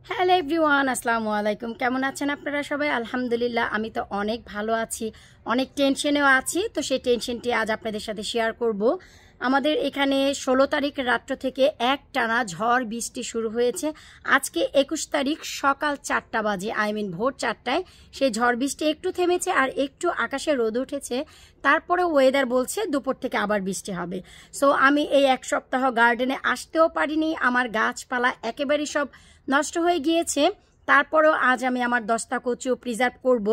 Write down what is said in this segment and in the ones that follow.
Hello everyone, আসসালামু আলাইকুম। কেমন আছেন আপনারা সবাই? আলহামদুলিল্লাহ, আমি তো অনেক ভালো আছি, অনেক টেনশনেও আছি। তো সেই টেনশনটি আজ আপনাদের সাথে শেয়ার করব। আমাদের এখানে 16 তারিখ রাত্র থেকে একটানা ঝড় বৃষ্টি শুরু হয়েছে। আজকে 21 তারিখ সকাল 4টা বাজে, ভোর 4টায় সেই ঝড় বৃষ্টি একটু থেমেছে আর একটু আকাশে রোদ উঠেছে। তারপরে ওয়েদার বলছে দুপুর থেকে আবার বৃষ্টি হবে। সো আমি এই এক সপ্তাহ গার্ডেনে আসতেও পারিনি, আমার গাছপালা একেবারেই সব নষ্ট হয়ে গিয়েছে। তারপরেও আজ আমি আমার দস্তা কচু প্রিজার্ভ করব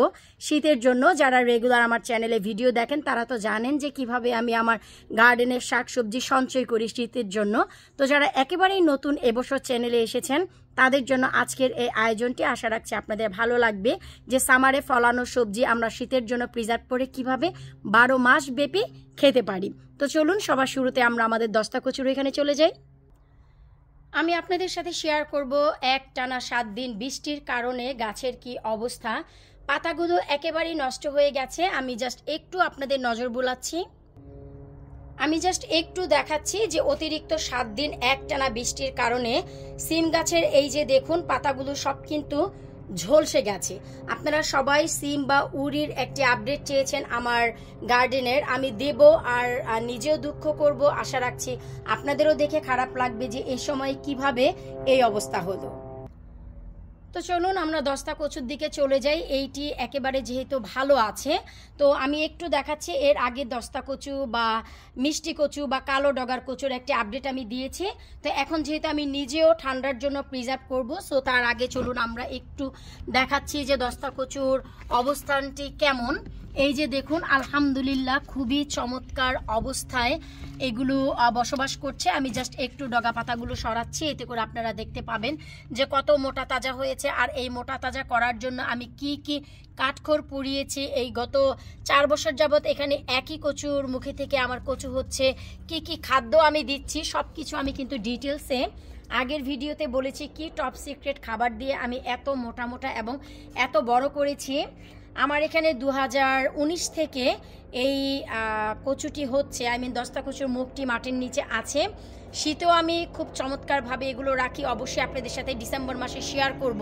শীতের জন্য। যারা রেগুলার আমার চ্যানেলে ভিডিও দেখেন তারা তো জানেন যে কিভাবে আমি আমার গার্ডেনের শাকসবজি সঞ্চয় করি শীতের জন্য। তো যারা একেবারেই নতুন এবছর চ্যানেলে এসেছেন তাদের জন্য আজকের এই আয়োজনটি, আশা রাখছি আপনাদের ভালো লাগবে। যে সামারে ফলানো সবজি আমরা শীতের জন্য প্রিজার্ভ করে কিভাবে 12 মাস ব্যাপী খেতে পারি। তো চলুন সবার শুরুতে আমরা আমাদের দস্তা কচুর এখানে চলে যাই। আমি আপনাদের সাথে শেয়ার করব একটানা 7 দিন বৃষ্টির কারণে গাছের কি অবস্থা। পাতাগুলো একেবারেই নষ্ট হয়ে গেছে। আমি জাস্ট একটু আপনাদের নজর বুলাচ্ছি, আমি জাস্ট একটু দেখাচ্ছি যে অতিরিক্ত 7 দিন একটানা বৃষ্টির কারণে সিম গাছের এই যে দেখুন পাতাগুলো সব কিন্তু ঝলসে গেছে। আপনারা সবাই সিম বা উড়ির একটি আপডেট চেয়েছেন আমার গার্ডেনের, আমি দেব আর নিজেও দুঃখ করব। আশা রাখছি আপনাদেরও দেখে খারাপ লাগবে যে এই সময় কিভাবে এই অবস্থা হলো। তো চলুন আমরা দস্তা কচুর দিকে চলে যাই। এইটি একেবারে যেহেতু ভালো আছে, তো আমি একটু দেখাচ্ছি। এর আগে দস্তা কচু বা মিষ্টি কচু বা কালো ডগার কচুর একটি আপডেট আমি দিয়েছি। তো এখন যেহেতু আমি নিজেও ঠান্ডার জন্য প্রিজার্ভ করব, সো তার আগে চলুন আমরা একটু দেখাচ্ছি যে দস্তা কচুর অবস্থানটি কেমন। এই যে দেখুন, আলহামদুলিল্লাহ খুবই চমৎকার অবস্থায় এগুলো বসবাস করছে। আমি জাস্ট একটু ডগা পাতাগুলো সরাচ্ছি, এতে করে আপনারা দেখতে পাবেন যে কত মোটা তাজা হয়েছে। আর এই মোটা তাজা করার জন্য আমি কি কি কাঠখড় পুড়িয়েছি এই গত 4 বছর যাবৎ এখানে একই কচুর মুখে থেকে আমার কচু হচ্ছে, কি কি খাদ্য আমি দিচ্ছি সব কিছু আমি কিন্তু ডিটেলসে আগের ভিডিওতে বলেছি। কি টপ সিক্রেট খাবার দিয়ে আমি এত মোটা মোটা এবং এত বড় করেছি। আমার এখানে 2019 থেকে এই কচুটি হচ্ছে, দস্তা কচুর মুখটি মাটির নিচে আছে। শীতেও আমি খুব চমৎকারভাবে এগুলো রাখি, অবশ্যই আপনাদের সাথে ডিসেম্বর মাসে শেয়ার করব,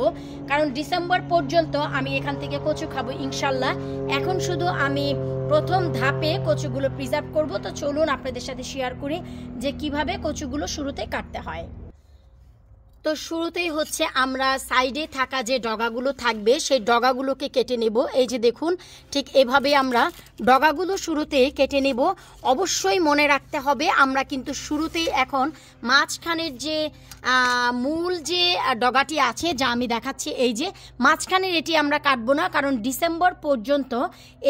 কারণ ডিসেম্বর পর্যন্ত আমি এখান থেকে কচু খাবো ইনশাল্লাহ। এখন শুধু আমি প্রথম ধাপে কচুগুলো প্রিজার্ভ করব। তো চলুন আপনাদের সাথে শেয়ার করি যে কিভাবে কচুগুলো শুরুতে কাটতে হয়। তো শুরুতেই হচ্ছে আমরা সাইডে থাকা যে ডগাগুলো থাকবে সেই ডগাগুলোকে কেটে নেব। এই যে দেখুন, ঠিক এভাবে আমরা ডগাগুলো শুরুতেই কেটে নেব। অবশ্যই মনে রাখতে হবে আমরা কিন্তু শুরুতেই এখন মাঝখানের যে মূল যে ডগাটি আছে যা আমি দেখাচ্ছি, এই যে মাঝখানের এটি আমরা কাটবো না, কারণ ডিসেম্বর পর্যন্ত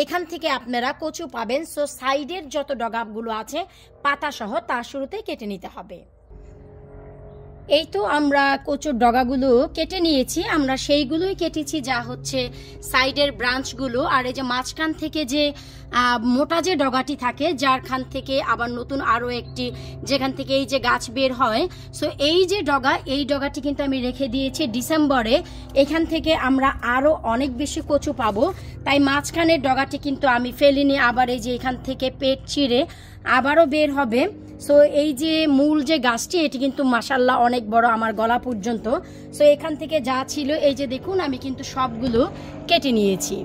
এখান থেকে আপনারা কচু পাবেন। সো সাইডের যত ডগাগুলো আছে পাতাসহ তার শুরুতেই কেটে নিতে হবে। এই তো আমরা কচুর ডগাগুলো কেটে নিয়েছি, আমরা সেইগুলোই কেটেছি যা হচ্ছে সাইডের ব্রাঞ্চগুলো। আর এই যে মাঝখান থেকে যে মোটা যে ডগাটি থাকে যারখান থেকে আবার নতুন আরও একটি যেখান থেকে এই যে গাছ বের হয়, সো এই যে ডগা, এই ডগাটি কিন্তু আমি রেখে দিয়েছি ডিসেম্বরে। এখান থেকে আমরা আরও অনেক বেশি কচু পাবো, তাই মাঝখানের ডগাটি কিন্তু আমি ফেলিনি। আবার এই যে এখান থেকে পেট চিরে আবারও বের হবে। সো এই যে মূল যে গাছটি এটি কিন্তু মাশাল্লাহ অনেক বড়, আমার গলা পর্যন্ত। সো এখান থেকে যা ছিল এই যে দেখুন আমি কিন্তু সবগুলো কেটে নিয়েছি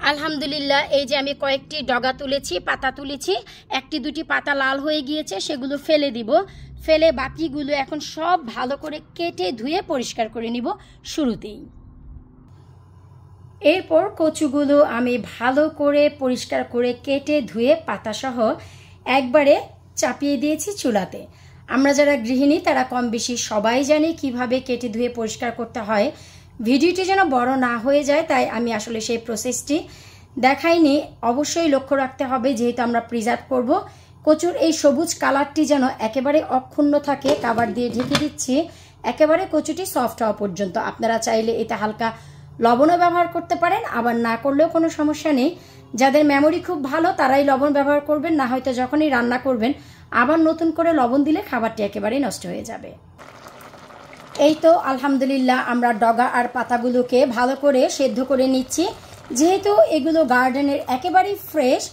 আলহামদুলিল্লাহ। এই যে আমি কয়েকটি ডগা তুলেছি, পাতা তুলেছি, একটি দুটি পাতা লাল হয়ে গিয়েছে, সেগুলো ফেলে দিব। ফেলে বাকিগুলো এখন সব ভালো করে কেটে ধুয়ে পরিষ্কার করে নিব শুরুতেই। এরপর কচুগুলো আমি ভালো করে পরিষ্কার করে কেটে ধুয়ে পাতাসহ একবারে চাপিয়ে দিয়েছি চুলাতে। আমরা যারা গৃহিণী তারা কম বেশি সবাই জানি কিভাবে কেটে ধুয়ে পরিষ্কার করতে হয়। ভিডিওটি যেন বড় না হয়ে যায় তাই আমি আসলে সেই প্রসেসটি দেখাইনি। অবশ্যই লক্ষ্য রাখতে হবে, যেহেতু আমরা প্রিজার্ভ করব, কচুর এই সবুজ কালারটি যেন একেবারে অক্ষুণ্ণ থাকে। কাবার দিয়ে ঢেকে দিচ্ছি একেবারে কচুটি সফট হওয়া পর্যন্ত। আপনারা চাইলে এটা হালকা লবণও ব্যবহার করতে পারেন, আবার না করলেও কোনো সমস্যা নেই। যাদের মেমোরি খুব ভালো তারাই লবণ ব্যবহার করবেন, না হয়তো যখনই রান্না করবেন আবার নতুন করে লবণ দিলে খাবারটি একেবারেই নষ্ট হয়ে যাবে। এই তো আলহামদুলিল্লাহ আমরা ডগা আর পাতাগুলোকে ভালো করে সেদ্ধ করে নিচ্ছি। যেহেতু এগুলো গার্ডেনের একেবারেই ফ্রেশ,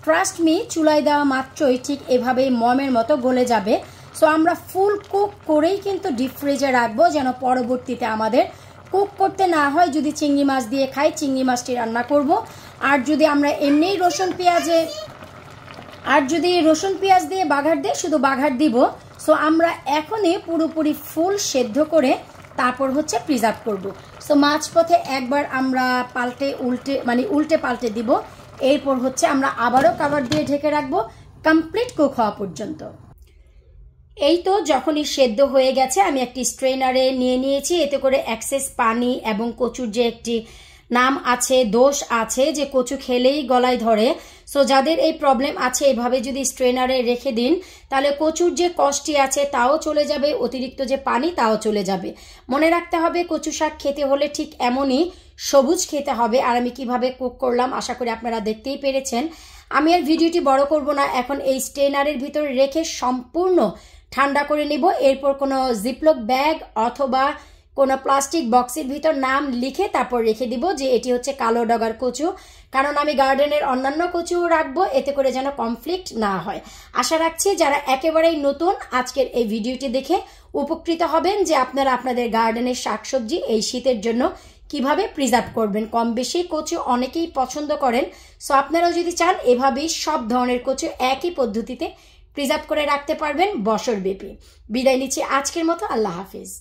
ট্রাস্ট মি, চুলায় দেওয়া মাত্রই ঠিক এভাবেই মমের মতো গলে যাবে। সো আমরা ফুল কুক করেই কিন্তু ডিপ ফ্রিজে রাখবো, যেন পরবর্তীতে আমাদের কুক করতে না হয়। যদি চিংড়ি মাছ দিয়ে খাই, চিংড়ি মাছটি রান্না করব। আর যদি আমরা এমনিই রসুন পেঁয়াজ দিয়ে বাঘার দিয়ে শুধু বাঘার দিব। সো আমরা এখনই পুরোপুরি ফুল সেদ্ধ করে তারপর হচ্ছে প্রিজার্ভ করব। সো মাঝপথে একবার আমরা উল্টে পাল্টে দিব। এরপর হচ্ছে আমরা আবারও কভার দিয়ে ঢেকে রাখবো কমপ্লিট কুক হওয়া পর্যন্ত। এই তো যখনই সেদ্ধ হয়ে গেছে, আমি একটি স্ট্রেনারে নিয়ে নিয়েছি। এতে করে এক্সেস পানি এবং কচুর যে একটি নাম আছে, দোষ আছে যে কচু খেলেই গলায় ধরে, সো যাদের এই প্রবলেম আছে এভাবে যদি স্ট্রেনারে রেখে দিন তাহলে কচুর যে কষ্টটি আছে তাও চলে যাবে, অতিরিক্ত যে পানি তাও চলে যাবে। মনে রাখতে হবে কচু শাক খেতে হলে ঠিক এমনই সবুজ খেতে হবে। আর আমি কিভাবে কুক করলাম আশা করি আপনারা দেখতেই পেরেছেন। আমি আর ভিডিওটি বড় করব না, এখন এই স্ট্রেনারের ভিতরে রেখে সম্পূর্ণ ঠান্ডা করে নিব। এরপর কোনো জিপলক ব্যাগ অথবা কোনো প্লাস্টিক বক্সের ভিতর নাম লিখে তারপর রেখে দিব যে এটি হচ্ছে কালো ডগার কচু, কারণ আমি গার্ডেনের অন্যান্য কচুও রাখবো, এতে করে যেন কনফ্লিক্ট না হয়। আশা রাখছি যারা একেবারেই নতুন আজকের এই ভিডিওটি দেখে উপকৃত হবেন যে আপনারা আপনাদের গার্ডেনের শাকসবজি এই শীতের জন্য কিভাবে প্রিজার্ভ করবেন। কম বেশি কচু অনেকেই পছন্দ করেন, সো আপনারাও যদি চান এভাবেই সব ধরনের কচু একই পদ্ধতিতে প্রিজার্ভ করে রাখতে পারবেন বছরব্যাপী। বিদায় নিচ্ছি আজকের মতো, আল্লাহ হাফিজ।